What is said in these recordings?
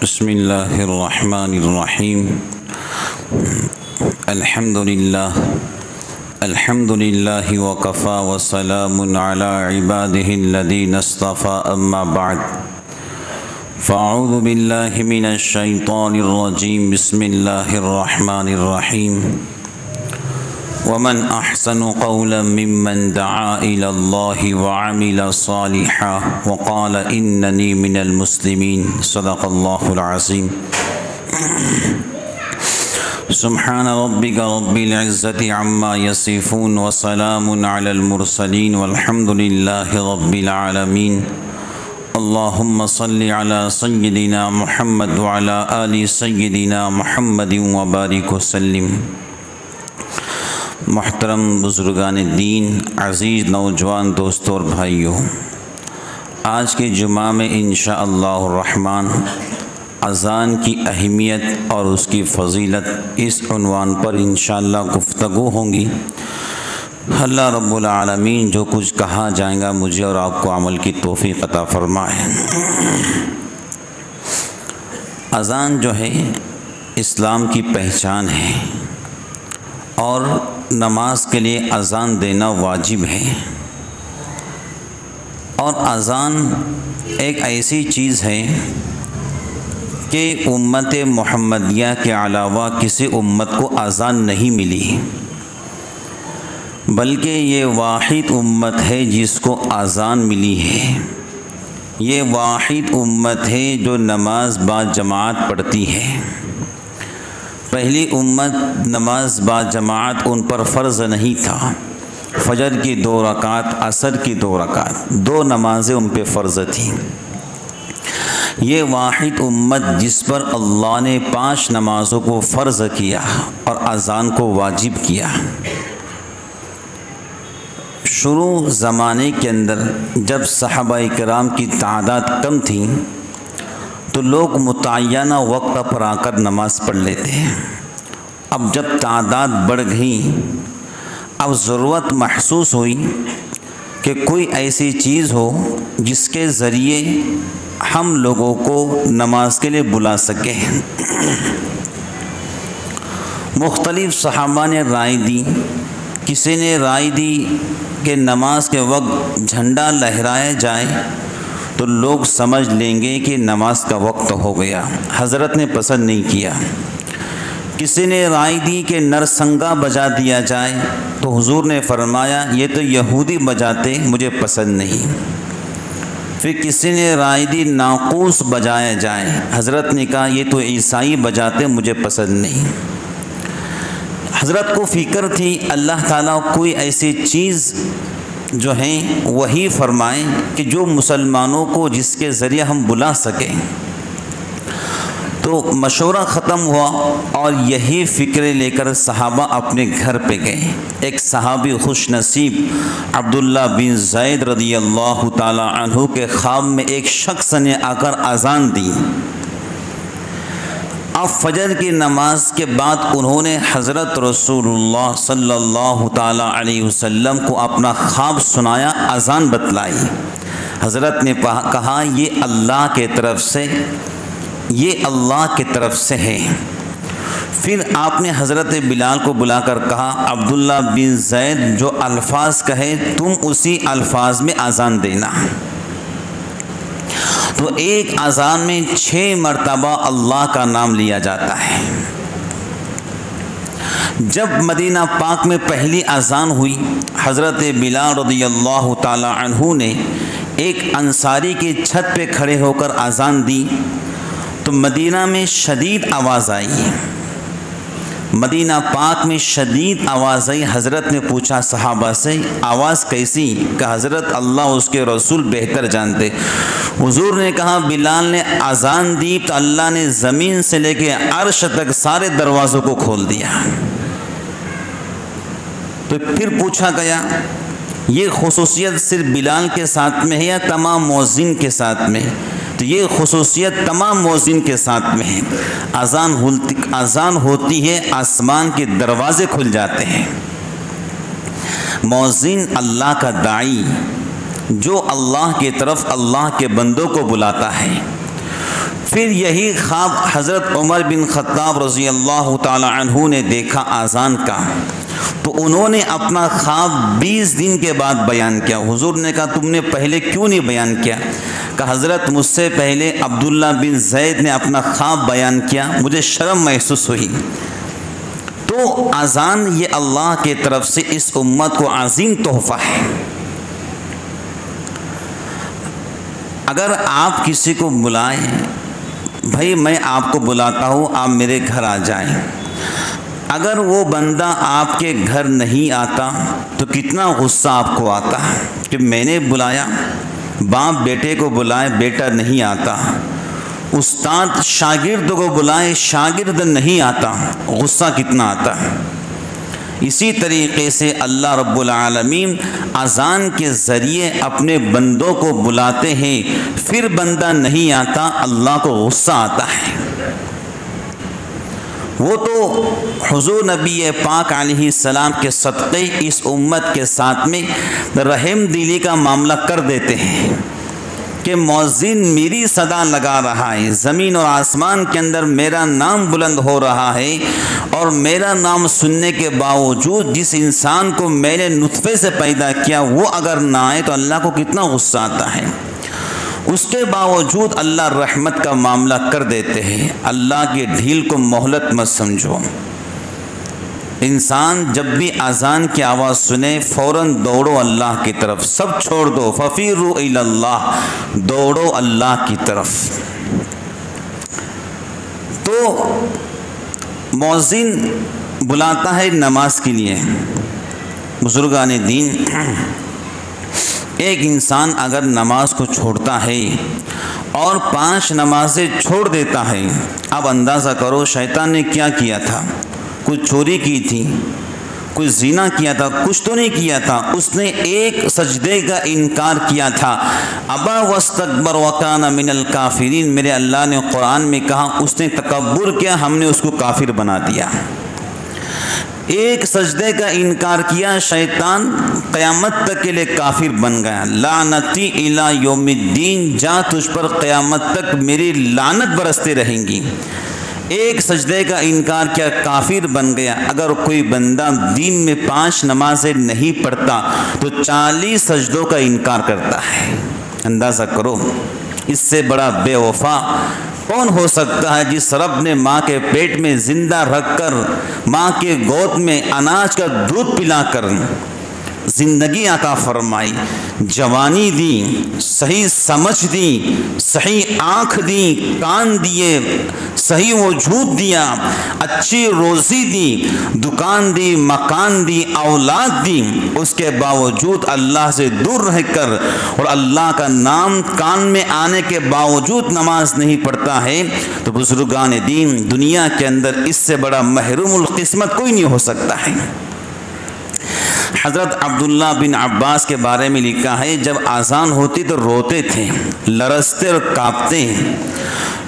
بسم اللہ الرحمن الرحیم الحمد للہ وکفی وسلام علی عبادہ الذین اصطفی اما بعد فاعوذ باللہ من الشیطان الرجیم بسم اللہ الرحمن الرحیم ومن احسن قولا ممن دعا الى اللہ وعمل صالحا وقال اننی من المسلمین صدق اللہ العظیم سبحان ربک رب العزت عما یصفون وسلام علی المرسلین والحمد للہ رب العالمین اللہم صل علی سیدنا محمد وعلی آل سیدنا محمد وبارک وسلم۔ محترم بزرگان دین، عزیز نوجوان دوستوں اور بھائیوں، آج کے جمعہ میں انشاءاللہ الرحمن اذان کی اہمیت اور اس کی فضیلت اس عنوان پر انشاءاللہ گفتگو ہوں گی۔ اللہ رب العالمین جو کچھ کہا جائے گا مجھے اور آپ کو عمل کی توفیق عطا فرمائے۔ اذان جو ہے اسلام کی پہچان ہے اور نماز کے لیے اذان دینا واجب ہے، اور اذان ایک ایسی چیز ہے کہ امت محمدیہ کے علاوہ کسی امت کو اذان نہیں ملی، بلکہ یہ واحد امت ہے جس کو اذان ملی ہے۔ یہ واحد امت ہے جو نماز با جماعت پڑھتی ہے۔ پہلی امت نماز با جماعت ان پر فرض نہیں تھا۔ فجر کی 2 رکعت، عصر کی 2 رکعت، 2 نمازیں ان پہ فرض تھیں۔ یہ واحد امت جس پر اللہ نے 5 نمازوں کو فرض کیا اور اذان کو واجب کیا۔ شروع زمانے کے اندر جب صحابہ کرام کی تعداد کم تھی تو لوگ متعینہ وقت پر آ کر نماز پڑھ لیتے ہیں۔ اب جب تعداد بڑھ گئی، اب ضرورت محسوس ہوئی کہ کوئی ایسی چیز ہو جس کے ذریعے ہم لوگوں کو نماز کے لیے بلا سکیں۔ مختلف صحابہ نے رائے دی۔ کسی نے رائے دی کہ نماز کے وقت جھنڈا لہرایا جائے تو لوگ سمجھ لیں گے کہ نماز کا وقت ہو گیا۔ حضرت نے پسند نہیں کیا۔ کسی نے رائے دی کہ نرسنگا بجا دیا جائے تو حضور نے فرمایا یہ تو یہودی بجاتے، مجھے پسند نہیں۔ پھر کسی نے رائے دی ناقوس بجایا جائے، حضرت نے کہا یہ تو عیسائی بجاتے، مجھے پسند نہیں۔ حضرت کو فکر تھی اللہ تعالیٰ کوئی ایسی چیز جو ہیں وہی فرمائیں کہ جو مسلمانوں کو جس کے ذریعے ہم بلا سکیں۔ تو مشورہ ختم ہوا اور یہی فکرے لے کر صحابہ اپنے گھر پہ گئے۔ ایک صحابی خوش نصیب عبداللہ بن زید رضی اللہ تعالی عنہ کے خواب میں ایک شخص نے آ کر اذان دی۔ اب فجر کی نماز کے بعد انہوں نے حضرت رسول اللہ صلی اللہ تعالی علیہ وسلم کو اپنا خواب سنایا، اذان بتلائی۔ حضرت نے کہا یہ اللہ کی طرف سے ہے۔ پھر آپ نے حضرت بلال کو بلا کر کہا عبداللہ بن زید جو الفاظ کہے تم اسی الفاظ میں اذان دینا۔ تو ایک اذان میں 6 مرتبہ اللہ کا نام لیا جاتا ہے۔ جب مدینہ پاک میں پہلی اذان ہوئی، حضرت بلال رضی اللہ تعالی عنہ نے ایک انصاری کی چھت پہ کھڑے ہو کر اذان دی تو مدینہ میں شدید آواز آئی۔ مدینہ پاک میں شدید آواز آئی۔ حضرت نے پوچھا صحابہ سے آواز کیسی؟ کہ حضرت اللہ اس کے رسول بہتر جانتے۔ حضور نے کہا بلال نے اذان دی تو اللہ نے زمین سے لے کے عرش تک سارے دروازوں کو کھول دیا۔ تو پھر پوچھا گیا یہ خصوصیت صرف بلال کے ساتھ میں ہے یا تمام مؤذن کے ساتھ میں؟ تو یہ خصوصیت تمام مؤذن کے ساتھ میں ہے۔ اذان ہوتی ہے آسمان کے دروازے کھل جاتے ہیں۔ مؤذن اللہ کا داعی جو اللہ کی طرف اللہ کے بندوں کو بلاتا ہے، پھر یہی خواب حضرت عمر بن خطاب رضی اللہ تعالی عنہ نے دیکھا اذان کا، تو انہوں نے اپنا خواب 20 دن کے بعد بیان کیا۔ حضور نے کہا تم نے پہلے کیوں نہیں بیان کیا؟ کہ حضرت مجھ سے پہلے عبداللہ بن زید نے اپنا خواب بیان کیا، مجھے شرم محسوس ہوئی۔ تو اذان یہ اللہ کی طرف سے اس امت کو عظیم تحفہ ہے۔ اگر آپ کسی کو بلائیں، بھائی میں آپ کو بلاتا ہوں آپ میرے گھر آ جائیں، اگر وہ بندہ آپ کے گھر نہیں آتا تو کتنا غصہ آپ کو آتا کہ میں نے بلایا۔ باپ بیٹے کو بلائے بیٹا نہیں آتا، استاد شاگرد کو بلائے شاگرد نہیں آتا، غصہ کتنا آتا۔ اسی طریقے سے اللہ رب العالمین اذان کے ذریعے اپنے بندوں کو بلاتے ہیں، پھر بندہ نہیں آتا، اللہ کو غصہ آتا ہے۔ وہ تو حضور نبی پاک علیہ السلام کے صدقے اس امت کے ساتھ میں رحم دلی کا معاملہ کر دیتے ہیں کہ مؤذن میری صدا لگا رہا ہے، زمین اور آسمان کے اندر میرا نام بلند ہو رہا ہے، اور میرا نام سننے کے باوجود جس انسان کو میں نے نطفے سے پیدا کیا وہ اگر نہ آئے تو اللہ کو کتنا غصہ آتا ہے۔ اس کے باوجود اللہ رحمت کا معاملہ کر دیتے ہیں۔ اللہ کی ڈھیل کو مہلت مت سمجھو۔ انسان جب بھی اذان کی آواز سنے فوراً دوڑو اللہ کی طرف، سب چھوڑ دو، ففیروا الی اللہ، دوڑو اللہ کی طرف۔ تو مؤذن بلاتا ہے نماز کے لیے۔ بزرگان دین، ایک انسان اگر نماز کو چھوڑتا ہے اور 5 نمازیں چھوڑ دیتا ہے، اب اندازہ کرو شیطان نے کیا کیا تھا۔ کوئی چوری کی تھی، کوئی زنا کیا تھا، کچھ تو نہیں کیا تھا، اس نے ایک سجدے کا انکار کیا تھا۔ ابا واستکبر وکان من الکافرین، میرے اللہ نے قرآن میں کہا اس نے تکبر کیا، ہم نے اس کو کافر بنا دیا۔ ایک سجدے کا انکار کیا، شیطان قیامت تک کے لیے کافر بن گیا۔ لعنتی الی یوم الدین، جا تجھ پر قیامت تک میری لعنت برستے رہیں گی۔ ایک سجدے کا انکار کیا، کافر بن گیا۔ اگر کوئی بندہ دین میں 5 نمازیں نہیں پڑھتا تو 40 سجدوں کا انکار کرتا ہے۔ اندازہ کرو اس سے بڑا بے وفا کون ہو سکتا ہے جس رب نے ماں کے پیٹ میں زندہ رکھ کر، ماں کے گود میں اناج کا دودھ پلا کر زندگی عطا فرمائی، جوانی دی، صحیح سمجھ دی، صحیح آنکھ دی، کان دیے، صحیح وجود دیا، اچھی روزی دی، دکان دی، مکان دی، اولاد دی، اس کے باوجود اللہ سے دور رہ کر اور اللہ کا نام کان میں آنے کے باوجود نماز نہیں پڑھتا ہے، تو بزرگان دین دنیا کے اندر اس سے بڑا محروم القسمت کوئی نہیں ہو سکتا ہے۔ حضرت عبداللہ بن عباس کے بارے میں لکھا ہے جب اذان ہوتی تو روتے تھے، لرزتے اور کانپتے۔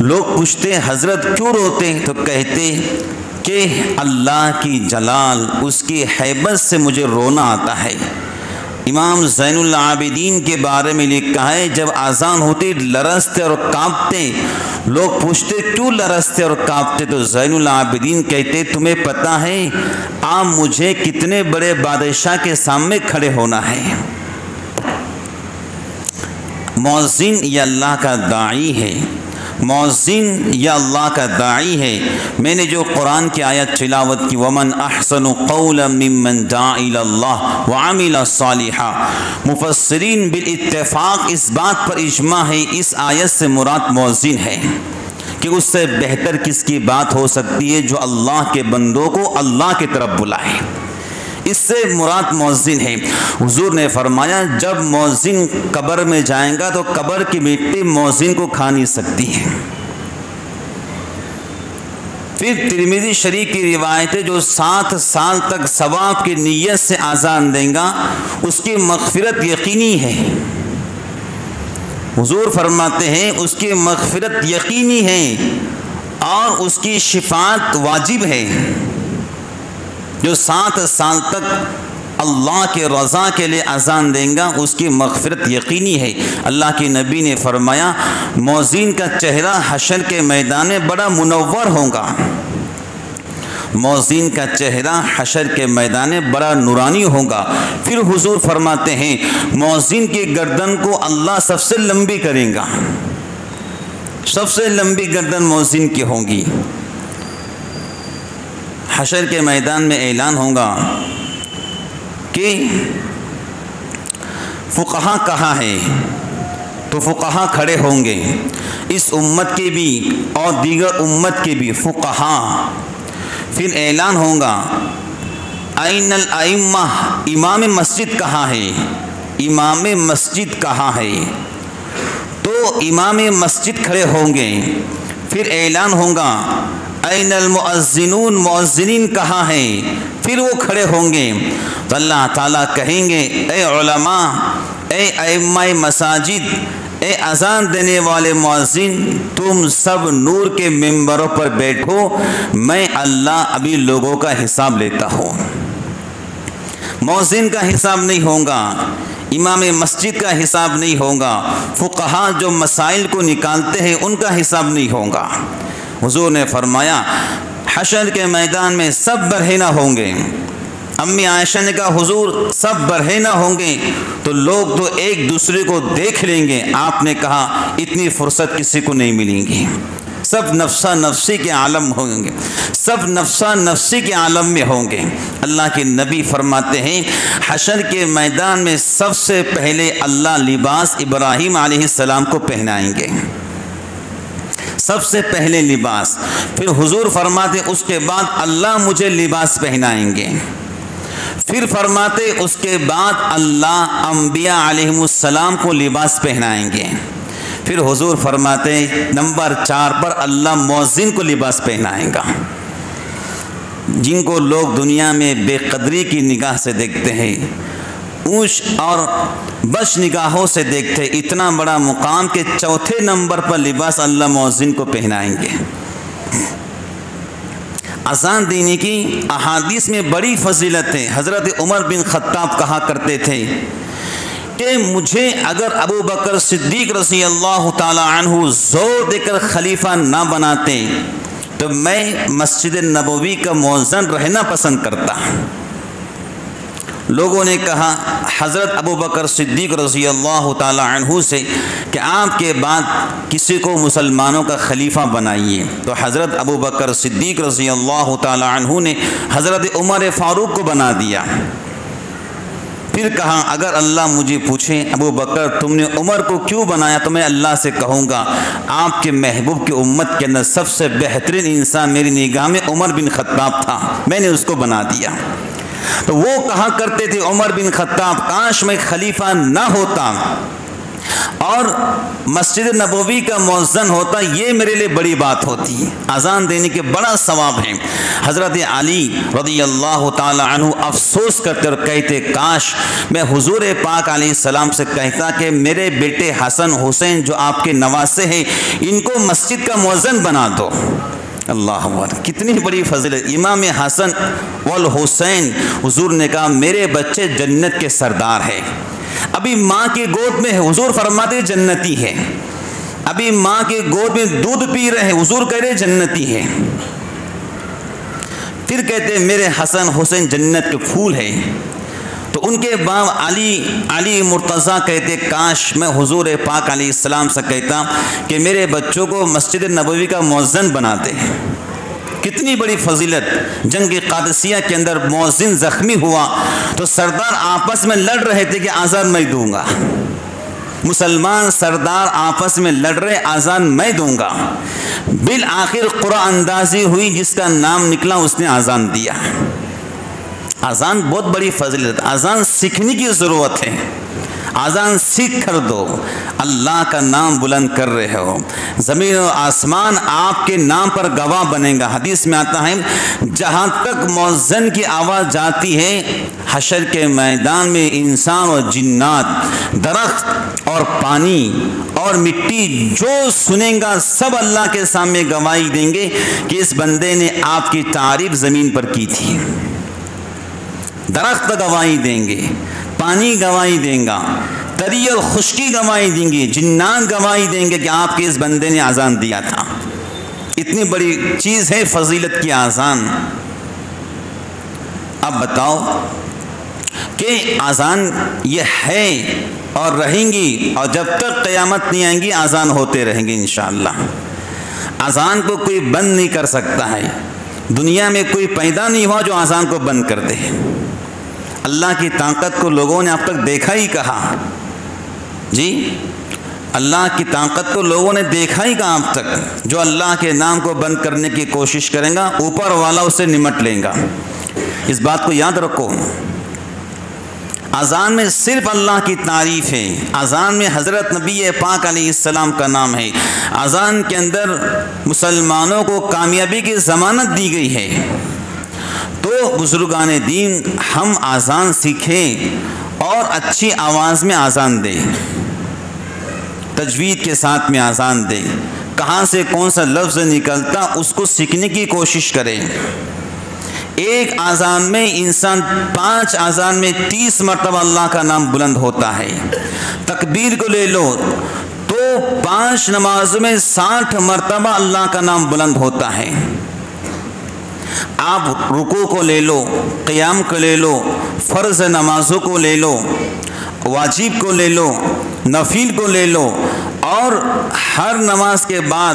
لوگ پوچھتے حضرت کیوں روتے؟ تو کہتے کہ اللہ کی جلال، اس کی ہیبت سے مجھے رونا آتا ہے۔ امام زین العابدین کے بارے میں لکھا ہے جب اذان ہوتی لرزتے اور کانپتے۔ لوگ پوچھتے کیوں لرزتے اور کانپتے؟ تو زین العابدین کہتے تمہیں پتہ ہے آپ مجھے کتنے بڑے بادشاہ کے سامنے کھڑے ہونا ہے۔ مؤذن یہ اللہ کا داعی ہے، مؤذن یا اللہ کا داعی ہے۔ میں نے جو قرآن کی آیت تلاوت کی وَمَنْ أَحْسَنُ قَوْلًا مِّمَّنْ دَعَا إِلَى اللَّهِ وَعَمِلَ صَالِحًا، مفسرین بالاتفاق اس بات پر اجماع ہے اس آیت سے مراد مؤذن ہے کہ اس سے بہتر کس کی بات ہو سکتی ہے جو اللہ کے بندوں کو اللہ کی طرف بلائے۔ اس سے مراد مؤذن ہے۔ حضور نے فرمایا جب مؤذن قبر میں جائیں گا تو قبر کی مٹی مؤذن کو کھا نہیں سکتی ہے۔ پھر ترمذی شریف کی روایت ہے جو 7 سال تک ثواب کی نیت سے اذان دیں گا اس کی مغفرت یقینی ہے۔ حضور فرماتے ہیں اس کی مغفرت یقینی ہے اور اس کی شفاعت واجب ہے۔ جو 7 سال تک اللہ کے رضا کے لیے اذان دیں گا اس کی مغفرت یقینی ہے۔ اللہ کے نبی نے فرمایا مؤذن کا چہرہ حشر کے میدان میں بڑا منور ہوگا، مؤذن کا چہرہ حشر کے میدان میں بڑا نورانی ہوگا۔ پھر حضور فرماتے ہیں مؤذن کی گردن کو اللہ سب سے لمبی کرے گا، سب سے لمبی گردن مؤذن کی ہوگی۔ حشر کے میدان میں اعلان ہوگا کہ فقہا کہاں ہے، تو فقہا کھڑے ہوں گے، اس امت کے بھی اور دیگر امت کے بھی فقہا۔ پھر اعلان ہوگا این الائمہ، امام مسجد کہاں ہے، امام مسجد کہاں ہے، تو امام مسجد کھڑے ہوں گے۔ پھر اعلان ہوگا این المؤذنون، مؤذنین کہاں ہیں، پھر وہ کھڑے ہوں گے۔ تو اللہ تعالیٰ کہیں گے اے علماء، اے ائمہ مساجد، اے اذان دینے والے مؤذن، تم سب نور کے ممبروں پر بیٹھو، میں اللہ ابھی لوگوں کا حساب لیتا ہوں۔ مؤذن کا حساب نہیں ہوگا، امام مسجد کا حساب نہیں ہوگا، فقہا جو مسائل کو نکالتے ہیں ان کا حساب نہیں ہوگا۔ حضور نے فرمایا حشر کے میدان میں سب برہنہ ہوں گے۔ امی عائشہ نے کہا حضور سب برہنہ ہوں گے تو لوگ تو ایک دوسرے کو دیکھ لیں گے، آپ نے کہا اتنی فرصت کسی کو نہیں ملیں گی، سب نفسہ نفسی کے عالم ہوں گے، سب نفسہ نفسی کے عالم میں ہوں گے۔ اللہ کے نبی فرماتے ہیں حشر کے میدان میں سب سے پہلے اللہ لباس ابراہیم علیہ السلام کو پہنائیں گے، سب سے پہلے لباس۔ پھر حضور فرماتے اس کے بعد اللہ مجھے لباس پہنائیں گے۔ پھر فرماتے اس کے بعد اللہ انبیاء علیہم السلام کو لباس پہنائیں گے۔ پھر حضور فرماتے نمبر 4 پر اللہ مؤذن کو لباس پہنائے گا۔ جن کو لوگ دنیا میں بے قدری کی نگاہ سے دیکھتے ہیں، اونچ اور بش نگاہوں سے دیکھتے، اتنا بڑا مقام کے 4تھے نمبر پر لباس اللہ مؤذن کو پہنائیں گے۔ اذان دینے کی احادیث میں بڑی فضیلت ہے۔ حضرت عمر بن خطاب کہا کرتے تھے کہ مجھے اگر ابو بکر صدیق رضی اللہ تعالی عنہ زور دے کر خلیفہ نہ بناتے تو میں مسجد نبوی کا مؤذن رہنا پسند کرتا۔ لوگوں نے کہا حضرت ابو بکر صدیق رضی اللہ تعالی عنہ سے کہ آپ کے بعد کسی کو مسلمانوں کا خلیفہ بنائیے، تو حضرت ابو بکر صدیق رضی اللہ تعالی عنہ نے حضرت عمر فاروق کو بنا دیا۔ پھر کہا اگر اللہ مجھے پوچھے ابو بکر تم نے عمر کو کیوں بنایا تو میں اللہ سے کہوں گا آپ کے محبوب کی امت کے اندر سب سے بہترین انسان میری نگاہ میں عمر بن خطاب تھا، میں نے اس کو بنا دیا۔ تو وہ کہا کرتے تھے عمر بن خطاب کاش میں خلیفہ نہ ہوتا اور مسجد نبوی کا مؤذن ہوتا، یہ میرے لیے بڑی بات ہوتی۔ اذان دینے کے بڑا ثواب ہے۔ حضرت علی رضی اللہ تعالی عنہ افسوس کرتے اور کہتے کاش میں حضور پاک علیہ السلام سے کہتا کہ میرے بیٹے حسن حسین جو آپ کے نواسے ہیں ان کو مسجد کا مؤذن بنا دو۔ اللہ اکبر، کتنی بڑی فضیلت۔ امام حسن والحسین حضور نے کہا میرے بچے جنت کے سردار ہیں، ابھی ماں کی گود میں ہے، حضور فرماتے جنتی ہے، ابھی ماں کی گود میں دودھ پی رہے ہیں، حضور کہہ رہے جنتی ہے۔ پھر کہتے میرے حسن حسین جنت کے پھول ہیں۔ تو ان کے باپ علی مرتضیٰ کہتے کاش میں حضور پاک علیہ السلام سے کہتا کہ میرے بچوں کو مسجد نبوی کا مؤذن بنا دے۔ کتنی بڑی فضیلت۔ جنگ قادسیہ کے اندر مؤذن زخمی ہوا تو سردار آپس میں لڑ رہے تھے کہ آزان میں دوں گا، مسلمان سردار آپس میں لڑ رہے آزان میں دوں گا، بالآخر قرآن اندازی ہوئی، جس کا نام نکلا اس نے آزان دیا۔ آزان بہت بڑی فضیلت، آزان سیکھنے کی ضرورت ہے، آزان سیکھ کر دو، اللہ کا نام بلند کر رہے ہو، زمین و آسمان آپ کے نام پر گواہ بنے گا۔ حدیث میں آتا ہے جہاں تک مؤذن کی آواز جاتی ہے حشر کے میدان میں انسان اور جنات، درخت اور پانی اور مٹی جو سنیں گا سب اللہ کے سامنے گواہی دیں گے کہ اس بندے نے آپ کی تعریف زمین پر کی تھی۔ درخت گواہی دیں گے، پانی گواہی دیں گا، تری اور خشکی گواہی دیں گے، جنات گواہی دیں گے کہ آپ کے اس بندے نے اذان دیا تھا۔ اتنی بڑی چیز ہے فضیلت کی اذان۔ اب بتاؤ کہ اذان یہ ہے اور رہیں گی، اور جب تک قیامت نہیں آئیں گی اذان ہوتے رہیں گے انشاءاللہ۔ اذان کو کوئی بند نہیں کر سکتا ہے، دنیا میں کوئی پیدا نہیں ہوا جو اذان کو بند کر دے۔ اللہ کی طاقت کو لوگوں نے اب تک دیکھا ہی کہا، جی اللہ کی طاقت کو لوگوں نے دیکھا ہی کہا اب تک۔ جو اللہ کے نام کو بند کرنے کی کوشش کرے گا اوپر والا اسے نمٹ لے گا، اس بات کو یاد رکھو۔ اذان میں صرف اللہ کی تعریف ہے، اذان میں حضرت نبی پاک علیہ السلام کا نام ہے، اذان کے اندر مسلمانوں کو کامیابی کی ضمانت دی گئی ہے۔ تو بزرگان دین ہم اذان سیکھیں اور اچھی آواز میں اذان دیں، تجوید کے ساتھ میں اذان دیں، کہاں سے کون سا لفظ نکلتا اس کو سیکھنے کی کوشش کریں۔ ایک اذان میں انسان 5 اذان میں 30 مرتبہ اللہ کا نام بلند ہوتا ہے۔ تکبیر کو لے لو تو 5 نمازوں میں 60 مرتبہ اللہ کا نام بلند ہوتا ہے۔ آپ رکوع کو لے لو، قیام کو لے لو، فرض نمازوں کو لے لو، واجب کو لے لو، نفل کو لے لو، اور ہر نماز کے بعد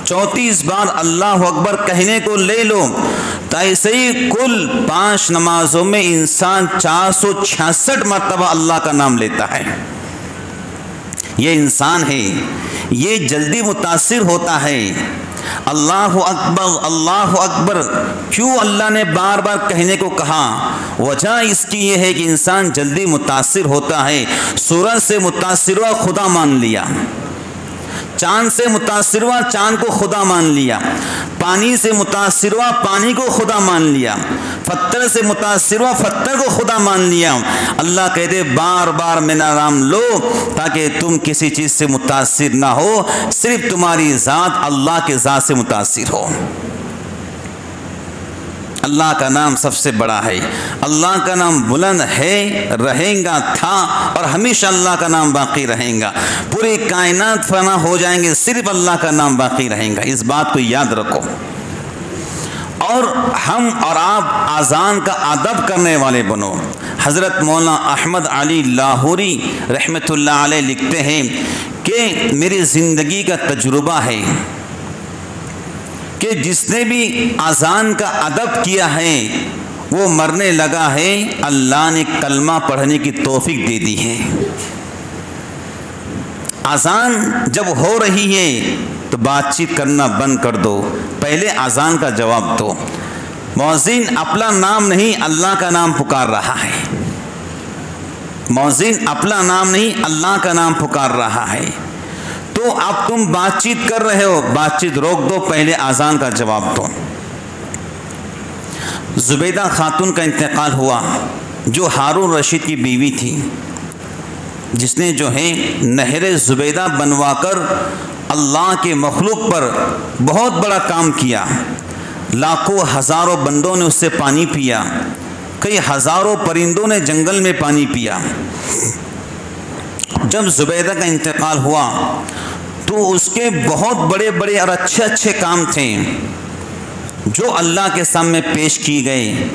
34 بار اللہ اکبر کہنے کو لے لو، تو ایسے ہی کل 5 نمازوں میں انسان 466 مرتبہ اللہ کا نام لیتا ہے۔ یہ انسان ہے، یہ جلدی متاثر ہوتا ہے۔ اللہ اکبر اللہ اکبر کیوں اللہ نے بار بار کہنے کو کہا؟ وجہ اس کی یہ ہے کہ انسان جلدی متاثر ہوتا ہے۔ سورج سے متاثر ہوا خدا مان لیا، چاند سے متاثر ہوا چاند کو خدا مان لیا، پانی سے متاثر ہوا پانی کو خدا مان لیا، پتھر سے متاثر ہوا پتھر کو خدا مان لیا۔ اللہ کہتے بار بار میرا نام لو تاکہ تم کسی چیز سے متاثر نہ ہو، صرف تمہاری ذات اللہ کے ذات سے متاثر ہو۔ اللہ کا نام سب سے بڑا ہے، اللہ کا نام بلند ہے، رہیں گا، تھا اور ہمیشہ اللہ کا نام باقی رہیں گا۔ پوری کائنات فنا ہو جائیں گے، صرف اللہ کا نام باقی رہیں گا، اس بات کو یاد رکھو۔ اور ہم اور آپ اذان کا ادب کرنے والے بنو۔ حضرت مولانا احمد علی لاہوری رحمۃ اللہ علیہ لکھتے ہیں کہ میری زندگی کا تجربہ ہے کہ جس نے بھی اذان کا ادب کیا ہے وہ مرنے لگا ہے، اللہ نے کلمہ پڑھنے کی توفیق دے دی ہے۔ اذان جب ہو رہی ہے تو بات چیت کرنا بند کر دو، پہلے اذان کا جواب دو۔ مؤذن اپنا نام نہیں اللہ کا نام پکار رہا ہے، مؤذن اپنا نام نہیں اللہ کا نام پکار رہا ہے۔ تو اب تم بات چیت کر رہے ہو، بات چیت روک دو، پہلے اذان کا جواب دو۔ زبیدہ خاتون کا انتقال ہوا جو ہارون رشید کی بیوی تھی، جس نے جو ہے نہر زبیدہ بنوا کر اللہ کے مخلوق پر بہت بڑا کام کیا۔ لاکھوں ہزاروں بندوں نے اس سے پانی پیا، کئی ہزاروں پرندوں نے جنگل میں پانی پیا۔ جب زبیدہ کا انتقال ہوا تو اس کے بہت بڑے بڑے اور اچھے اچھے کام تھے جو اللہ کے سامنے پیش کی گئے۔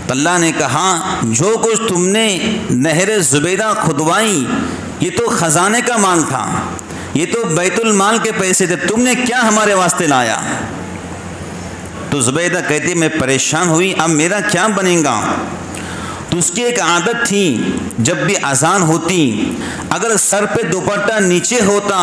تو اللہ نے کہا جو کچھ تم نے نہر زبیدہ کھدوائی یہ تو خزانے کا مال تھا، یہ تو بیت المال کے پیسے تھے، تم نے کیا ہمارے واسطے لایا؟ تو زبیدہ کہتی میں پریشان ہوئی، اب میرا کیا بنے گا؟ تو اس کی ایک عادت تھی، جب بھی اذان ہوتی اگر سر پہ دوپٹہ نیچے ہوتا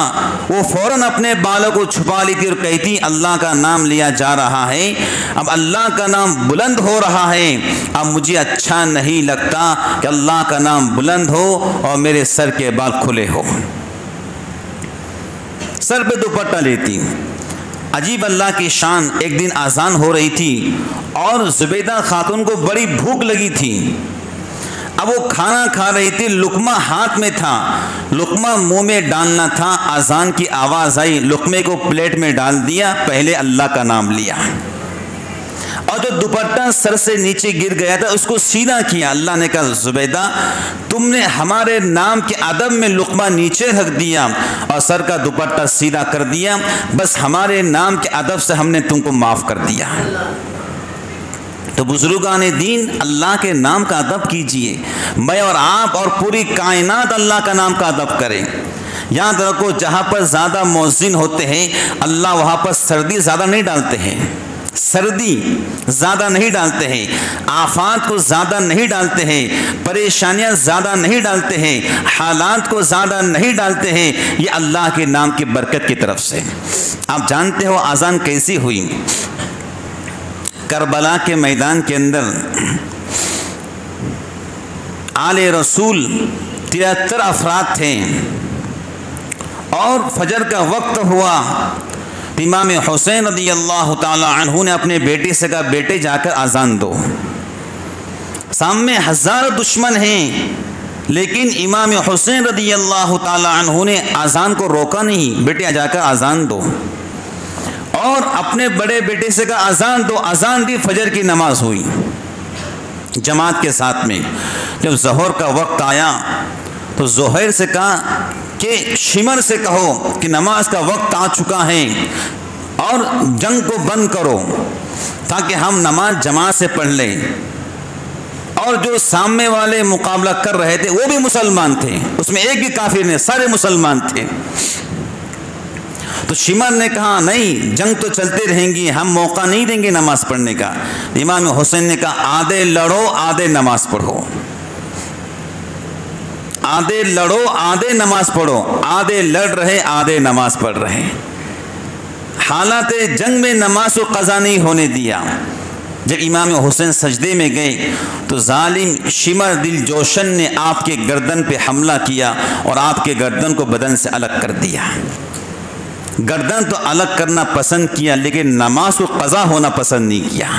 وہ فوراً اپنے بالوں کو چھپا لیتی اور کہتی اللہ کا نام لیا جا رہا ہے، اب اللہ کا نام بلند ہو رہا ہے، اب مجھے اچھا نہیں لگتا کہ اللہ کا نام بلند ہو اور میرے سر کے بال کھلے ہو۔ سر پہ دوپٹہ لیتی۔ عجیب اللہ کی شان، ایک دن اذان ہو رہی تھی اور زبیدہ خاتون کو بڑی بھوک لگی تھی۔ اب وہ کھانا کھا رہی تھی، لقمہ ہاتھ میں تھا، لقمہ منہ میں ڈالنا تھا، اذان کی آواز آئی، لقمے کو پلیٹ میں ڈال دیا، پہلے اللہ کا نام لیا اور جو دوپٹہ سر سے نیچے گر گیا تھا اس کو سیدھا کیا۔ اللہ نے کہا زبیدہ تم نے ہمارے نام کے ادب میں لقمہ نیچے رکھ دیا اور سر کا دوپٹہ سیدھا کر دیا، بس ہمارے نام کے ادب سے ہم نے تم کو معاف کر دیا۔ تو بزرگان دین اللہ کے نام کا ادب کیجئے، میں اور آپ اور پوری کائنات اللہ کا نام کا ادب کریں۔ یاد رکھو جہاں پر زیادہ مؤذن ہوتے ہیں اللہ وہاں پر سردی زیادہ نہیں ڈالتے ہیں، سردی زیادہ نہیں ڈالتے ہیں، آفات کو زیادہ نہیں ڈالتے ہیں، پریشانیاں زیادہ نہیں ڈالتے ہیں، حالات کو زیادہ نہیں ڈالتے ہیں، یہ اللہ کے نام کی برکت کی طرف سے۔ آپ جانتے ہو اذان کیسی ہوئی؟ کربلا کے میدان کے اندر آل رسول 73 افراد تھے اور فجر کا وقت ہوا، امام حسین رضی اللہ تعالی عنہ نے اپنے بیٹے سے کہا بیٹے جا کر اذان دو۔ سامنے ہزار دشمن ہیں لیکن امام حسین رضی اللہ تعالی عنہ نے اذان کو روکا نہیں، بیٹے جا کر اذان دو، اور اپنے بڑے بیٹے سے کہا اذان دو۔ اذان دی، فجر کی نماز ہوئی جماعت کے ساتھ میں۔ جب ظہر کا وقت آیا تو زہیر سے کہا کہ شمر سے کہو کہ نماز کا وقت آ چکا ہے اور جنگ کو بند کرو تاکہ ہم نماز جماعت سے پڑھ لیں۔ اور جو سامنے والے مقابلہ کر رہے تھے وہ بھی مسلمان تھے، اس میں ایک بھی کافر نہیں، سارے مسلمان تھے۔ تو شمر نے کہا نہیں، جنگ تو چلتے رہیں گی، ہم موقع نہیں دیں گے نماز پڑھنے کا۔ امام حسین نے کہا آدھے لڑو آدھے نماز پڑھو، آدھے لڑو آدھے نماز پڑھو، آدھے لڑ رہے آدھے نماز پڑھ رہے۔ حالات جنگ میں نماز کو قضا نہیں ہونے دیا۔ جب امام حسین سجدے میں گئے تو ظالم شمر دل جوشن نے آپ کے گردن پہ حملہ کیا اور آپ کے گردن کو بدن سے الگ کر دیا۔ گردن تو الگ کرنا پسند کیا لیکن نماز کو قضا ہونا پسند نہیں کیا۔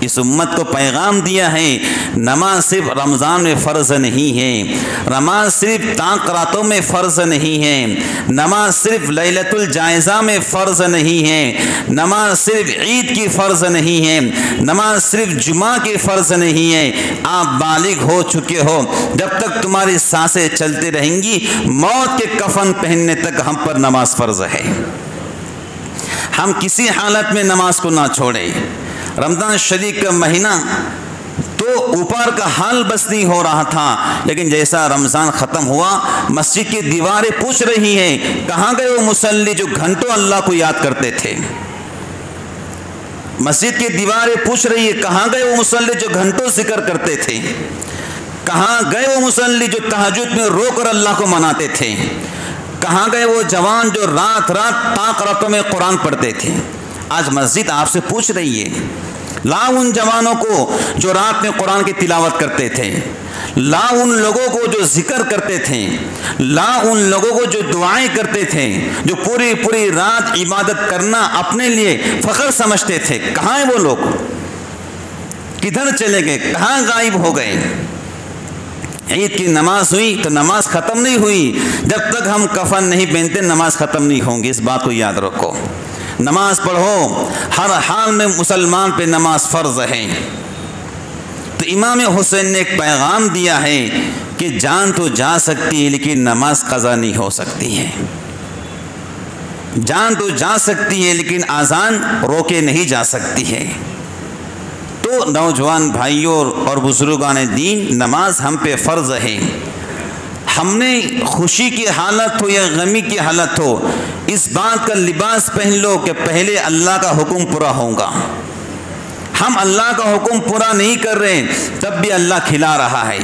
اس امت کو پیغام دیا ہے نماز صرف رمضان میں فرض نہیں ہے، نماز صرف طاق راتوں میں فرض نہیں ہے، نماز صرف لیلۃ الجائزہ میں فرض نہیں ہے، نماز صرف عید کی فرض نہیں ہے، نماز صرف جمعہ کی فرض نہیں ہے۔ آپ بالغ ہو چکے ہو، جب تک تمہاری سانسیں چلتی رہیں گی موت کے کفن پہننے تک ہم پر نماز فرض ہے۔ ہم کسی حالت میں نماز کو نہ چھوڑیں۔ رمضان شریف کا مہینہ تو اوپر کا حال بس نہیں ہو رہا تھا، لیکن جیسا رمضان ختم ہوا مسجد کی دیواریں پوچھ رہی ہیں کہاں گئے وہ مصلی جو گھنٹوں اللہ کو یاد کرتے تھے۔ مسجد کی دیواریں پوچھ رہی ہے کہاں گئے وہ مصلی جو گھنٹوں ذکر کرتے تھے، کہاں گئے وہ مصلی جو تہجد میں رو کر اللہ کو مناتے تھے، کہاں گئے وہ جوان جو رات رات طاق راتوں میں قرآن پڑھتے تھے۔ آج مسجد آپ سے پوچھ رہی ہے لا ان جوانوں کو جو رات میں قرآن کی تلاوت کرتے تھے، لا ان لوگوں کو جو ذکر کرتے تھے، لا ان لوگوں کو جو دعائیں کرتے تھے، جو پوری پوری رات عبادت کرنا اپنے لیے فخر سمجھتے تھے۔ کہاں ہیں وہ لوگ؟ کدھر چلے گئے؟ کہاں غائب ہو گئے؟ عید کی نماز ہوئی تو نماز ختم نہیں ہوئی، جب تک ہم کفن نہیں پہنتے نماز ختم نہیں ہوں گی، اس بات کو یاد رکھو۔ نماز پڑھو، ہر حال میں مسلمان پہ نماز فرض ہے۔ تو امام حسین نے ایک پیغام دیا ہے کہ جان تو جا سکتی ہے لیکن نماز قضا نہیں ہو سکتی ہے، جان تو جا سکتی ہے لیکن اذان روکے نہیں جا سکتی ہے۔ تو نوجوان بھائیوں اور بزرگان دین، نماز ہم پہ فرض ہے۔ ہم نے خوشی کی حالت ہو یا غمی کی حالت ہو اس بات کا لباس پہن لو کہ پہلے اللہ کا حکم پورا ہوگا۔ ہم اللہ کا حکم پورا نہیں کر رہے تب بھی اللہ کھلا رہا ہے،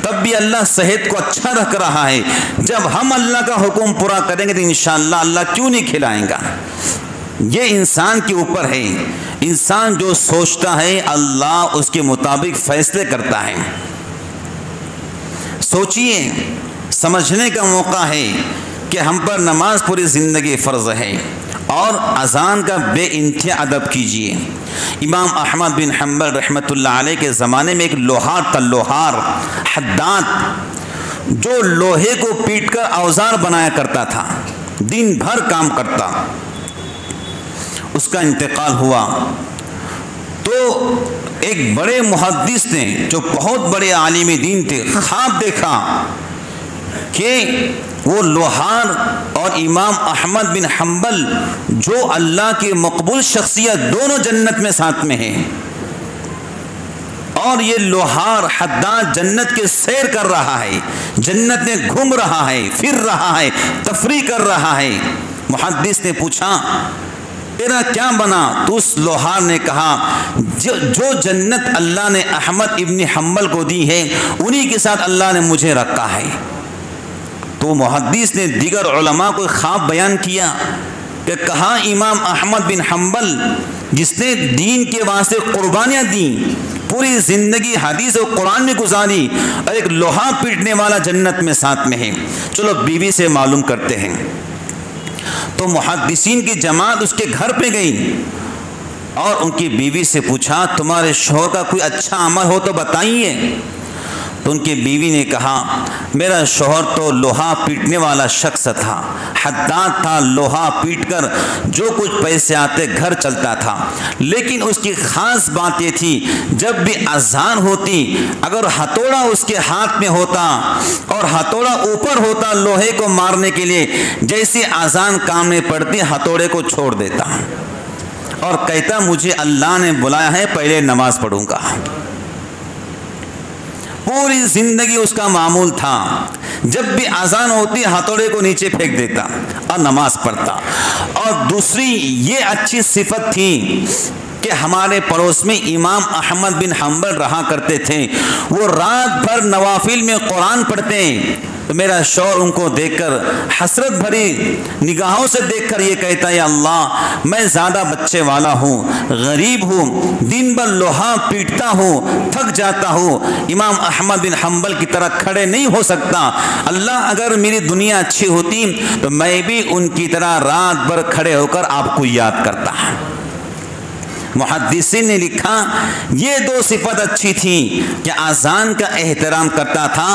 تب بھی اللہ صحت کو اچھا رکھ رہا ہے۔ جب ہم اللہ کا حکم پورا کریں گے تو انشاءاللہ اللہ کیوں نہیں کھلائیں گا؟ یہ انسان کے اوپر ہے۔ انسان جو سوچتا ہے اللہ اس کے مطابق فیصلے کرتا ہے۔ سوچئے، سمجھنے کا موقع ہے کہ ہم پر نماز پوری زندگی فرض ہے، اور اذان کا بے انتہا ادب کیجیے۔ امام احمد بن حنبل رحمۃ اللہ علیہ کے زمانے میں ایک لوہار تھا، لوہار حداد، جو لوہے کو پیٹ کر اوزار بنایا کرتا تھا، دن بھر کام کرتا۔ اس کا انتقال ہوا تو ایک بڑے محدث نے جو بہت بڑے عالم دین تھے خواب دیکھا کہ وہ لوہار اور امام احمد بن حنبل جو اللہ کی مقبول شخصیت دونوں جنت میں ساتھ میں ہیں، اور یہ لوہار حداد جنت کے سیر کر رہا ہے، جنت میں گھوم رہا ہے، پھر رہا ہے، تفریح کر رہا ہے۔ محدث نے پوچھا تیرا کیا بنا؟ تو اس لوہار نے کہا جو جنت اللہ نے احمد ابن حنبل کو دی ہے انہی کے ساتھ اللہ نے مجھے رکھا ہے۔ تو محدث نے دیگر علماء کو خواب بیان کیا کہ کہا امام احمد بن حنبل جس نے دین کے واسطے قربانیاں دیں، پوری زندگی حدیث و قرآن میں گزاری، اور ایک لوہا پیٹنے والا جنت میں ساتھ میں ہے، چلو بیوی سے معلوم کرتے ہیں۔ تو محدثین کی جماعت اس کے گھر پہ گئی اور ان کی بیوی سے پوچھا تمہارے شوہر کا کوئی اچھا عمل ہو تو بتائیے۔ تو ان کی بیوی نے کہا میرا شوہر تو لوہا پیٹنے والا شخص تھا، حداد تھا، لوہا پیٹ کر جو کچھ پیسے آتے گھر چلتا تھا، لیکن اس کی خاص بات یہ تھی جب بھی اذان ہوتی اگر ہتھوڑا اس کے ہاتھ میں ہوتا اور ہتھوڑا اوپر ہوتا لوہے کو مارنے کے لیے، جیسی اذان کام میں پڑتی ہتھوڑے کو چھوڑ دیتا اور کہتا مجھے اللہ نے بلایا ہے پہلے نماز پڑھوں گا۔ پوری زندگی اس کا معمول تھا، جب بھی اذان ہوتی ہتھوڑے کو نیچے پھینک دیتا اور نماز پڑھتا۔ اور دوسری یہ اچھی صفت تھی کہ ہمارے پڑوس میں امام احمد بن حنبل رہا کرتے تھے، وہ رات بھر نوافل میں قرآن پڑھتے، تو میرا شوہر ان کو دیکھ کر حسرت بھری نگاہوں سے دیکھ کر یہ کہتا ہے اللہ میں زیادہ بچے والا ہوں، غریب ہوں، دن بھر لوہا پیٹتا ہوں، تھک جاتا ہوں، امام احمد بن حنبل کی طرح کھڑے نہیں ہو سکتا، اللہ اگر میری دنیا اچھی ہوتی تو میں بھی ان کی طرح رات بھر کھڑے ہو کر آپ کو یاد کرتا۔ محدثین نے لکھا یہ دو صفت اچھی تھی کہ اذان کا احترام کرتا تھا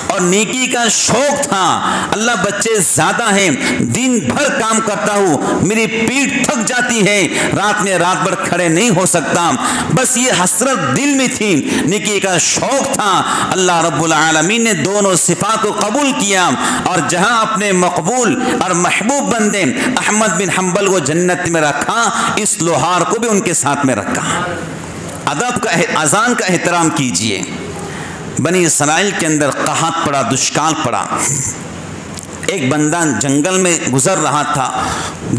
اور نیکی کا شوق تھا، اللہ بچے زیادہ ہیں، دن بھر کام کرتا ہوں، میری پیٹھ تھک جاتی ہے، رات میں رات بھر کھڑے نہیں ہو سکتا، بس یہ حسرت دل میں تھی، نیکی کا شوق تھا۔ اللہ رب العالمین نے دونوں صفات کو قبول کیا اور جہاں اپنے مقبول اور محبوب بندے احمد بن حنبل کو جنت میں رکھا، اس لوہار کو بھی ان کے ساتھ میں رکھا۔ ادب کا اذان کا احترام کیجئے۔ بنی اسرائیل کے اندر قحط پڑا، دشکال پڑا، ایک بندہ جنگل میں گزر رہا تھا،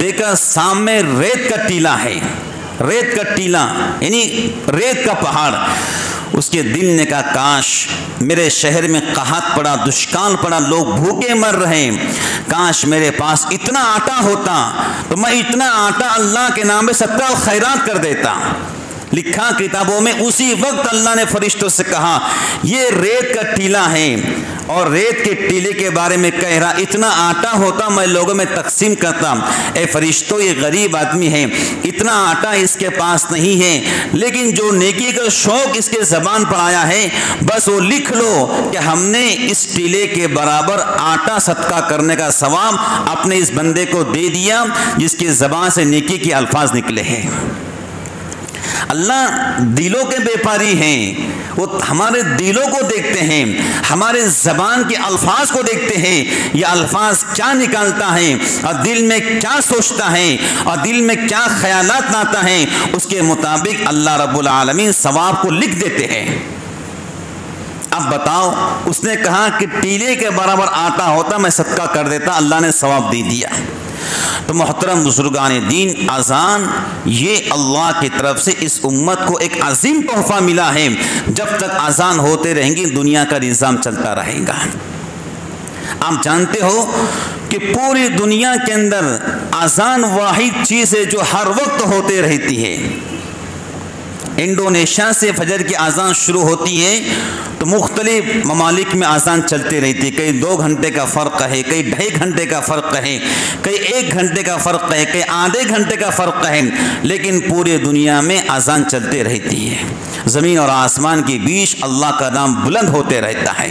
دیکھا سامنے ریت کا ٹیلا ہے، ریت کا ٹیلا یعنی ریت کا پہاڑ۔ اس کے دل نے کہا کاش میرے شہر میں قحط پڑا، دشکال پڑا، لوگ بھوکے مر رہے، کاش میرے پاس اتنا آٹا ہوتا تو میں اتنا آٹا اللہ کے نام پہ صدقہ و خیرات کر دیتا۔ لکھا کتابوں میں اسی وقت اللہ نے فرشتوں سے کہا یہ ریت کا ٹیلا ہے اور ریت کے ٹیلے کے بارے میں کہہ رہا اتنا آٹا ہوتا میں لوگوں میں تقسیم کرتا، اے فرشتوں یہ غریب آدمی ہے، اتنا آٹا اس کے پاس نہیں ہے، لیکن جو نیکی کا شوق اس کے زبان پر آیا ہے بس وہ لکھ لو کہ ہم نے اس ٹیلے کے برابر آٹا صدقہ کرنے کا ثواب اپنے اس بندے کو دے دیا جس کی زبان سے نیکی کے الفاظ نکلے ہیں۔ اللہ دلوں کے بیپاری ہیں، وہ ہمارے دلوں کو دیکھتے ہیں، ہمارے زبان کے الفاظ کو دیکھتے ہیں، یہ الفاظ کیا نکالتا ہے اور دل میں کیا سوچتا ہے اور دل میں کیا خیالات لاتا ہے، اس کے مطابق اللہ رب العالمین ثواب کو لکھ دیتے ہیں۔ اب بتاؤ اس نے کہا کہ ٹیلے کے برابر آٹا ہوتا میں صدقہ کر دیتا، اللہ نے ثواب دے دیا۔ تو محترم بزرگان دین، اذان یہ اللہ کی طرف سے اس امت کو ایک عظیم تحفہ ملا ہے، جب تک اذان ہوتے رہیں گی دنیا کا نظام چلتا رہے گا۔ آپ جانتے ہو کہ پوری دنیا کے اندر اذان واحد چیز ہے جو ہر وقت ہوتے رہتی ہے۔ انڈونیشیا سے فجر کی اذان شروع ہوتی ہے تو مختلف ممالک میں اذان چلتے رہتی ہے، کئی 2 گھنٹے کا فرق ہے، کئی 2.5 گھنٹے کا فرق ہے، کئی 1 گھنٹے کا فرق ہے، کئی آدھے گھنٹے کا فرق ہے، لیکن پورے دنیا میں اذان چلتے رہتی ہے۔ زمین اور آسمان کے بیچ اللہ کا نام بلند ہوتے رہتا ہے۔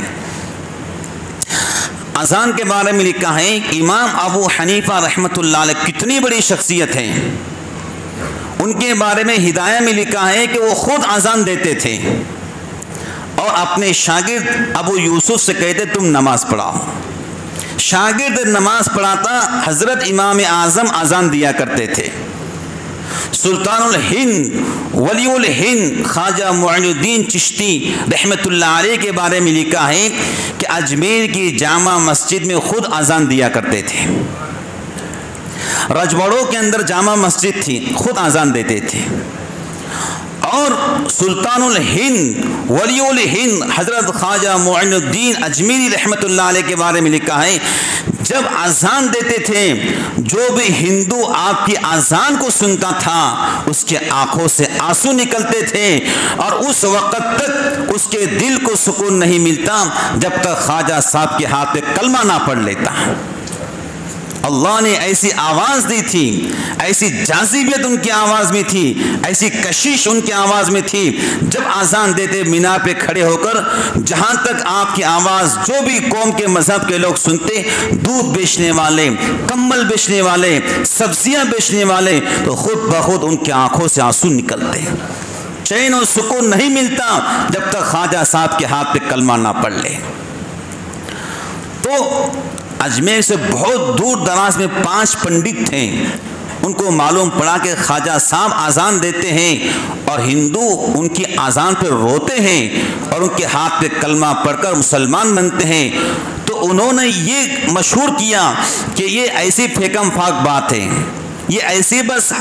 اذان کے بارے میں لکھا ہے امام ابو حنیفہ رحمۃ اللہ علیہ کتنی بڑی شخصیت ہے، ان کے بارے میں ہدایہ میں لکھا ہے کہ وہ خود اذان دیتے تھے اور اپنے شاگرد ابو یوسف سے کہتے تم نماز پڑھاؤ. شاگرد نماز پڑھاتا، حضرت امام اعظم اذان دیا کرتے تھے. سلطان الہند ولی الہند خواجہ معین الدین چشتی رحمۃ اللہ علیہ کے بارے میں لکھا ہے کہ اجمیر کی جامع مسجد میں خود اذان دیا کرتے تھے. رجواڑوں کے اندر جامع مسجد تھی، خود اذان دیتے تھے. اور سلطان الہند ولی الہند حضرت خواجہ معین الدین اجمیری رحمۃ اللہ علیہ کے بارے میں لکھا ہے جب اذان دیتے تھے جو بھی ہندو آپ کی اذان کو سنتا تھا اس کے آنکھوں سے آنسو نکلتے تھے اور اس وقت تک اس کے دل کو سکون نہیں ملتا جب تک خواجہ صاحب کے ہاتھ پہ کلمہ نہ پڑھ لیتا. اللہ نے ایسی آواز دی تھی، ایسی جاذبیت ان کی آواز میں تھی، ایسی کشش ان کی آواز میں تھی. جب اذان دیتے مینار پہ کھڑے ہو کر جہاں تک آپ کی آواز جو بھی قوم کے مذہب کے لوگ سنتے، دودھ بیچنے والے، کمبل بیچنے والے، سبزیاں بیچنے والے، تو خود بخود ان کی آنکھوں سے آنسو نکلتے. چین و سکون نہیں ملتا جب تک خواجہ صاحب کے ہاتھ پہ کلمہ نہ پڑھ لے. تو اجمیر سے بہت دور دراز میں 5 پنڈت تھے. ان کو معلوم پڑا کہ خواجہ صاحب اذان دیتے ہیں اور ہندو ان کی اذان پہ روتے ہیں اور ان کے ہاتھ پہ کلمہ پڑھ کر مسلمان بنتے ہیں. تو انہوں نے یہ مشہور کیا کہ یہ ایسی پھیکم پھاک بات ہے، یہ ایسی بس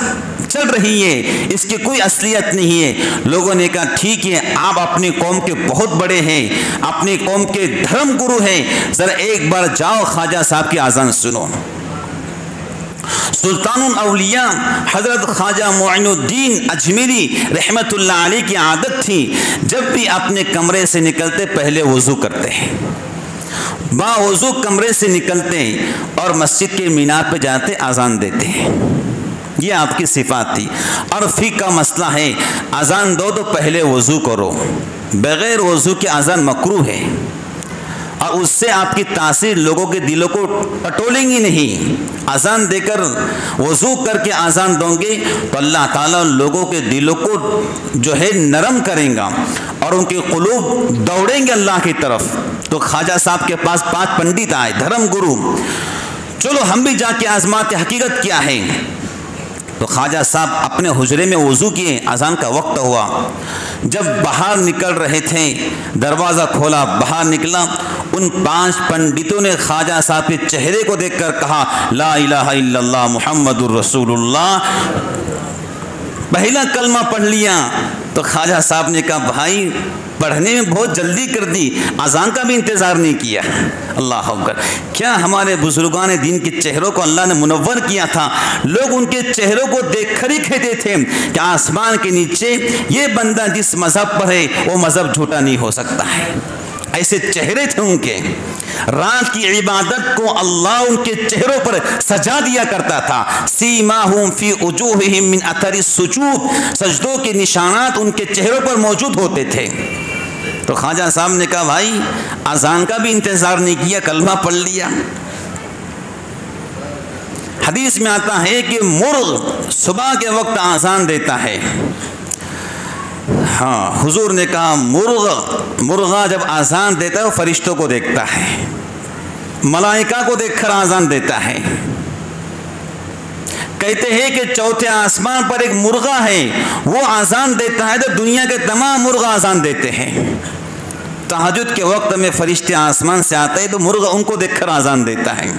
چل رہی ہے، اس کی کوئی اصلیت نہیں ہے. لوگوں نے کہا ٹھیک ہے، آپ اپنی قوم کے بہت بڑے ہیں، اپنی قوم کے دھرم گرو ہیں، ذرا ایک بار جاؤ خواجہ صاحب کی اذان سنو. سلطان الاولیاء حضرت خواجہ معین الدین اجمیری رحمۃ اللہ علیہ کی عادت تھی جب بھی اپنے کمرے سے نکلتے پہلے وضو کرتے ہیں، با وضو کمرے سے نکلتے اور مسجد کے مینار پہ جاتے اذان دیتے ہیں. یہ آپ کی صفات تھی. اور فقہ کا مسئلہ ہے اذان دو تو پہلے وضو کرو، بغیر وضو کے اذان مکروہ ہے اور اس سے آپ کی تاثیر لوگوں کے دلوں کو ٹٹولیں گی نہیں. اذان دے کر وضو کر کے اذان دوں گے تو اللہ تعالیٰ لوگوں کے دلوں کو جو ہے نرم کریں گا اور ان کے قلوب دوڑیں گے اللہ کی طرف. تو خواجہ صاحب کے پاس 5 پنڈت آئے، دھرم گرو. چلو ہم بھی جا کے آزماتے حقیقت کیا ہے. تو خواجہ صاحب اپنے حجرے میں وضو کیے، اذان کا وقت ہوا. جب باہر نکل رہے تھے دروازہ کھولا، باہر نکلا. ان 5 پنڈتوں نے خواجہ صاحب کے چہرے کو دیکھ کر کہا لا الہ الا اللہ محمد الرسول اللہ. پہلا کلمہ پڑھ لیا. تو خواجہ صاحب نے کہا بھائی پڑھنے میں بہت جلدی کر دی، اذان کا بھی انتظار نہیں کیا. اللہ اکبر. کیا ہمارے بزرگان دین کے چہروں کو اللہ نے منور کیا تھا. لوگ ان کے چہروں کو دیکھ کر ہی کہتے تھے کہ آسمان کے نیچے یہ بندہ جس مذہب پر ہے وہ مذہب جھوٹا نہیں ہو سکتا ہے. ایسے چہرے تھے ان کے. رات کی عبادت کو اللہ ان کے چہروں پر سجا دیا کرتا تھا. سیماہم فی وجوہہم من اثر السجود، سجدوں کے نشانات ان کے چہروں پر موجود ہوتے تھے. تو خواجہ صاحب نے کہا بھائی اذان کا بھی انتظار نہیں کیا، کلمہ پڑھ لیا. حدیث میں آتا ہے کہ مرغ صبح کے وقت اذان دیتا ہے. ہاں حضور نے کہا مرغا جب اذان دیتا ہے وہ فرشتوں کو دیکھتا ہے، ملائکہ کو دیکھ کر اذان دیتا ہے. کہتے ہیں کہ چوتھے آسمان پر ایک مرغا ہے، وہ اذان دیتا ہے تو دنیا کے تمام مرغا اذان دیتے ہیں. تہجد کے وقت میں فرشتے آسمان سے آتے ہیں تو مرغا ان کو دیکھ کر اذان دیتا ہے.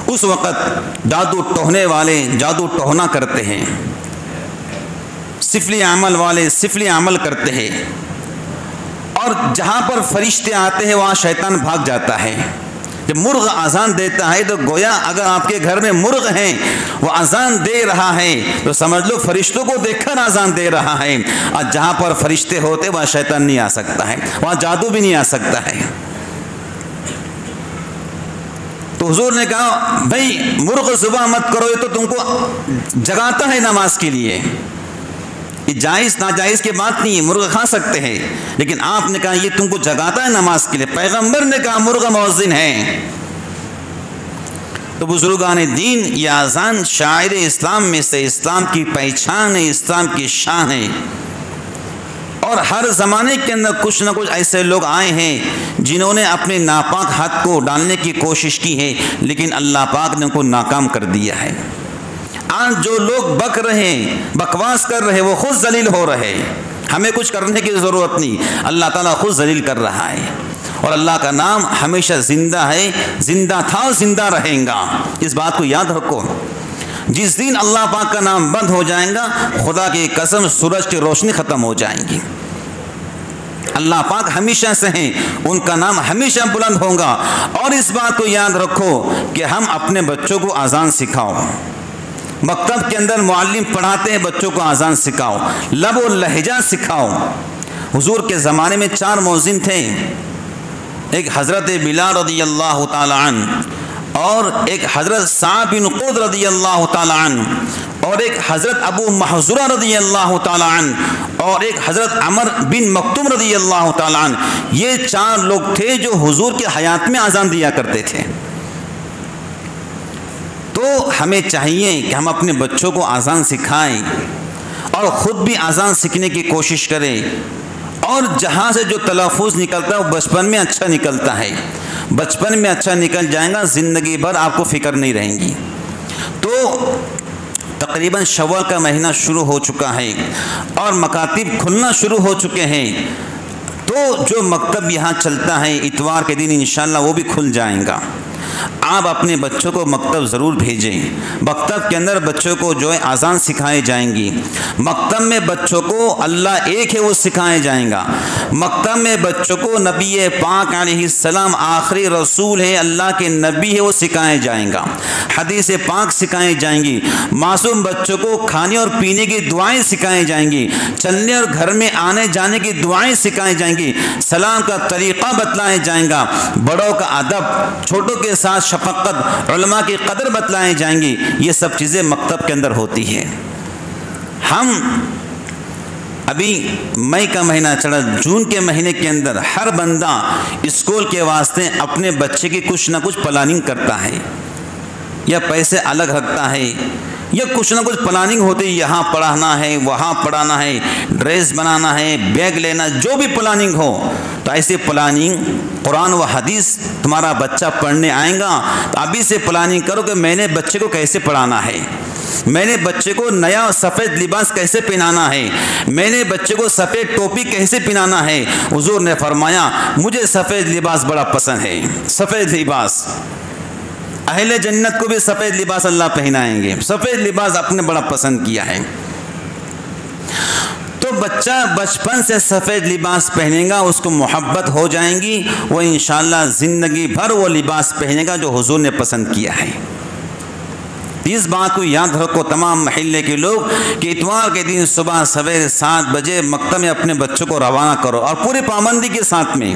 اس وقت جادو ٹوہنے والے جادو ٹوہنا کرتے ہیں، سفلی عمل والے سفلی عمل کرتے ہیں، اور جہاں پر فرشتے آتے ہیں وہاں شیطان بھاگ جاتا ہے. جب مرغ اذان دیتا ہے تو گویا اگر آپ کے گھر میں مرغ ہیں وہ اذان دے رہا ہے تو سمجھ لو فرشتوں کو دیکھ کر اذان دے رہا ہے. اور جہاں پر فرشتے ہوتے وہاں شیطان نہیں آ سکتا ہے، وہاں جادو بھی نہیں آ سکتا ہے. تو حضور نے کہا بھائی مرغ صبح مت کرو، یہ تو تم کو جگاتا ہے نماز کے لیے. یہ جائز ناجائز کی بات نہیں ہے، مرغ کھا سکتے ہیں، لیکن آپ نے کہا یہ تم کو جگاتا ہے نماز کے لیے. پیغمبر نے کہا مرغ مؤذن ہے. تو بزرگان دین یہ اذان شاعر اسلام میں سے اسلام کی پہچان ہے، اسلام کی شان ہے، اور ہر زمانے کے اندر کچھ نہ کچھ ایسے لوگ آئے ہیں جنہوں نے اپنے ناپاک ہاتھ کو ڈالنے کی کوشش کی ہے، لیکن اللہ پاک نے ان کو ناکام کر دیا ہے۔ آج جو لوگ بک رہے ہیں، بکواس کر رہے، وہ خود ذلیل ہو رہے، ہمیں کچھ کرنے کی ضرورت نہیں، اللہ تعالیٰ خود ذلیل کر رہا ہے، اور اللہ کا نام ہمیشہ زندہ ہے، زندہ تھا اور زندہ رہیں گا، اس بات کو یاد رکھو۔ جس دن اللہ پاک کا نام بند ہو جائے گا، خدا کی قسم سورج کی روشنی ختم ہو جائیں گی۔ اللہ پاک ہمیشہ سے ہیں، ان کا نام ہمیشہ بلند ہوگا۔ اور اس بات کو یاد رکھو کہ ہم اپنے بچوں کو اذان سکھاؤ، مکتب کے اندر معلم پڑھاتے ہیں، بچوں کو اذان سکھاؤ، لب و لہجہ سکھاؤ۔ حضور کے زمانے میں 4 مؤذن تھے، ایک حضرت بلال رضی اللہ تعالی عنہ، اور ایک حضرت سعد بن قد رضی اللہ تعالی عنہ، اور ایک حضرت ابو محذورہ رضی اللہ تعالی عنہ، اور ایک حضرت عمر بن مکتوم رضی اللہ تعالی عنہ۔ یہ 4 لوگ تھے جو حضور کی حیات میں اذان دیا کرتے تھے۔ تو ہمیں چاہیے کہ ہم اپنے بچوں کو اذان سکھائیں اور خود بھی اذان سیکھنے کی کوشش کریں، اور جہاں سے جو تلفظ نکلتا ہے وہ بچپن میں اچھا نکلتا ہے، بچپن میں اچھا نکل جائے گا، زندگی بھر آپ کو فکر نہیں رہیں گی۔ تو تقریباً شوال کا مہینہ شروع ہو چکا ہے اور مکاتب کھلنا شروع ہو چکے ہیں، تو جو مکتب یہاں چلتا ہے اتوار کے دن انشاءاللہ وہ بھی کھل جائیں گا۔ آپ اپنے بچوں کو مکتب ضرور بھیجیں، مکتب کے اندر بچوں کو جو ہے اذان سکھائے جائیں گی، مکتب میں بچوں کو اللہ ایک ہے وہ سکھائے جائیں گا، مکتب میں بچوں کو نبی پاک علیہ السلام آخری رسول ہے، اللہ کے نبی ہے وہ سکھائے جائیں گا، حدیث پاک سکھائے جائیں گی، معصوم بچوں کو کھانے اور پینے کی دعائیں سکھائے جائیں گی، چلنے اور گھر میں آنے جانے کی دعائیں سکھائی جائیں گی، سلام کا طریقہ بتلائے جائیں گا، بڑوں کا ادب، چھوٹوں کے ساتھ شفقت، علماء کی قدر بتلائے جائیں گی۔ یہ سب چیزیں مکتب کے اندر ہوتی ہے۔ ہم ابھی مئی کا مہینہ چڑھا، جون کے مہینے کے اندر ہر بندہ اسکول کے واسطے اپنے بچے کی کچھ نہ کچھ پلاننگ کرتا ہے، یا پیسے الگ رکھتا ہے، یا کچھ نہ کچھ پلاننگ ہوتی ہے، یہاں پڑھانا ہے، وہاں پڑھانا ہے، ڈریس بنانا ہے، بیگ لینا، جو بھی پلاننگ ہو، تو ایسی پلاننگ قرآن و حدیث تمہارا بچہ پڑھنے آئے گا تو ابھی سے پلاننگ کرو کہ میں نے بچے کو کیسے پڑھانا ہے، میں نے بچے کو نیا سفید لباس کیسے پہنانا ہے، میں نے بچے کو سفید ٹوپی کیسے پہنانا ہے۔ حضور نے فرمایا مجھے سفید لباس بڑا پسند ہے، سفید لباس، اہل جنت کو بھی سفید لباس اللہ پہنائیں گے، سفید لباس آپ نے بڑا پسند کیا ہے۔ تو بچہ بچپن سے سفید لباس پہنے گا، اس کو محبت ہو جائیں گی، وہ انشاءاللہ زندگی بھر وہ لباس پہنے گا جو حضور نے پسند کیا ہے۔ اس بات کو یاد رکھو تمام محلے کے لوگ کہ اتوار کے دن صبح سویرے 7 بجے مکتب میں اپنے بچوں کو روانہ کرو، اور پوری پابندی کے ساتھ میں،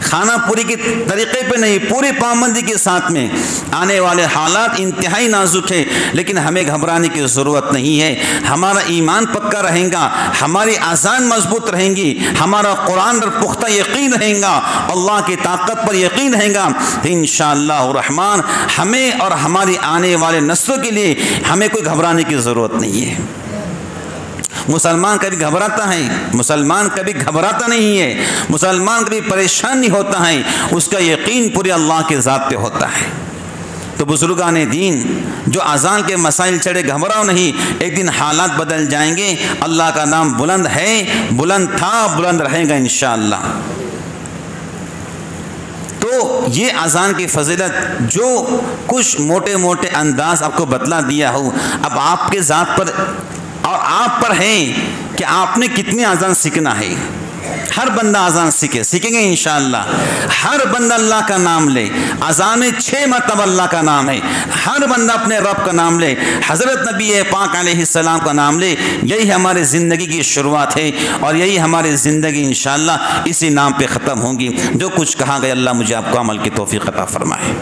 کھانا پوری کے طریقے پہ نہیں، پوری پابندی کے ساتھ میں۔ آنے والے حالات انتہائی نازک ہے، لیکن ہمیں گھبرانے کی ضرورت نہیں ہے۔ ہمارا ایمان پکا رہے گا، ہماری اذان مضبوط رہیں گی، ہمارا قرآن پر پختہ یقین رہے گا، اللہ کی طاقت پر یقین رہے گا، انشاءاللہ الرحمن ہمیں اور ہماری آنے والے نسلوں کے لیے ہمیں کوئی گھبرانے کی ضرورت نہیں ہے۔ مسلمان کبھی گھبراتا ہے؟ مسلمان کبھی گھبراتا نہیں ہے، مسلمان کبھی پریشان نہیں ہوتا ہے، اس کا یقین پورے اللہ کے ذات پہ ہوتا ہے۔ تو بزرگان دین جو اذان کے مسائل چڑھے، گھبراؤ نہیں، ایک دن حالات بدل جائیں گے، اللہ کا نام بلند ہے، بلند تھا، بلند رہے گا انشاءاللہ۔ تو یہ اذان کی فضیلت جو کچھ موٹے موٹے انداز آپ کو بتلا دیا ہو، اب آپ کے ذات پر اور آپ پر ہیں کہ آپ نے کتنی اذان سیکھنا ہے۔ ہر بندہ اذان سیکھیں گے انشاءاللہ، ہر بندہ اللہ کا نام لے، اذان میں 6 مرتبہ اللہ کا نام ہے، ہر بندہ اپنے رب کا نام لے، حضرت نبی پاک علیہ السلام کا نام لے، یہی ہمارے زندگی کی شروعات ہے، اور یہی ہماری زندگی انشاءاللہ اسی نام پہ ختم ہوگی۔ جو کچھ کہا گیا اللہ مجھے آپ کو عمل کی توفیق عطا فرمائے۔